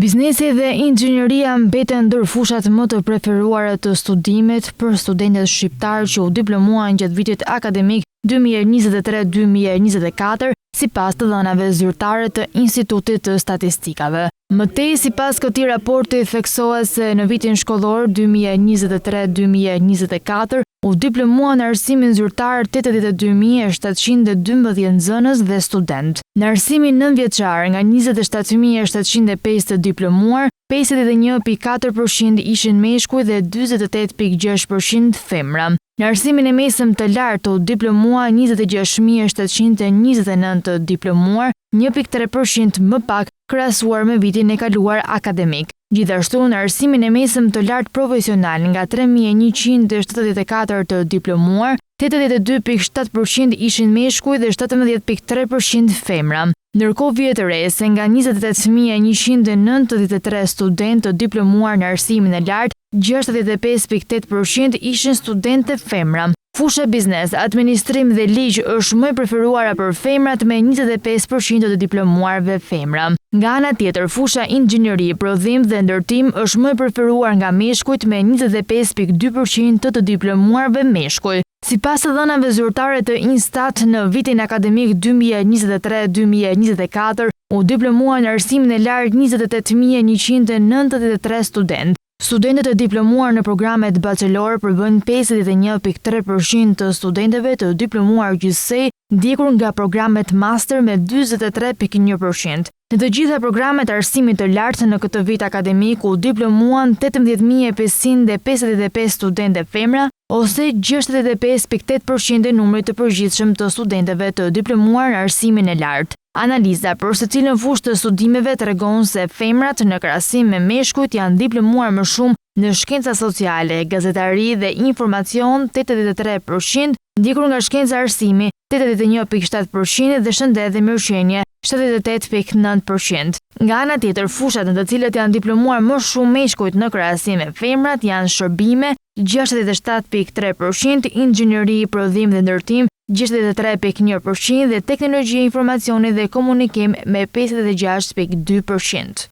Biznesi dhe inxhinieria mbeten ndër fushat më të preferuara të studimit për studentët shqiptar që u diplomuan gjatë vitit akademik 2023-2024, sipas të dhënave zyrtare të Institutit të Statistikave. Mëtej, sipas këtij raporti theksohet se në vitin shkollor 2023-2024 u diplomuan në arsimin zyrtar 82.712 nxënës dhe student. Në arsimin nëntëvjeçar, nga 27.705 të diplomuar, 51.4% ishin meshkuj dhe 48.6% femra. Në arsimin e mesëm të lartë u diplomua 26.729 të diplomuar, 1.3% më pak krahasuar me vitin e kaluar akademik. Gjithashtu, në arsimin e mesëm të lartë profesional nga 3.174 të diplomuar, 82.7% ishin meshkuj dhe 17.3% femra. Ndërkohë vjet re se nga 28.193 studentë të diplomuar në arsimin e lartë, 65.8% ishin studente femra. Fusha biznes, administrim dhe ligj është më e preferuara për femrat me 25% të diplomuarve femra. Nga ana tjetër, fusha inxhinieri, prodhim dhe ndërtim është më e preferuar nga meshkujt me 25.2% të diplomuarve meshkuj. Sipas të dhënave zyrtare të Instat, në vitin akademik 2023-2024 u diplomuan në arsimin e lartë 28.193 studentë. Studentët e diplomuar në programet bachelor përbën 51.3% të studentëve të diplomuar gjithsej, ndjekur nga programet master me 43.1%. Në të gjitha programet arsimit të lartë në këtë vit akademik u diplomuan 18.555 studentë femra, ose 65.8% e numrit të përgjithshëm të studentëve të diplomuar në arsimin e lartë. Analiza për secilën fushë të studimeve tregon se femrat në krahasim me meshkujt janë diplomuar më shumë në shkenca sociale, gazetari dhe informacion 83%, ndjekur nga shkenca arsimi 81.7% dhe shëndet dhe mirëqenie 78.9%. Nga ana tjetër, fushat në të cilët janë diplomuar më shumë meshkujt në krahasim me femrat janë shërbime 67.3%, inxhinieri, prodhim dhe ndërtim 63.1% dhe teknologji e informacionit dhe komunikim me 56.2%.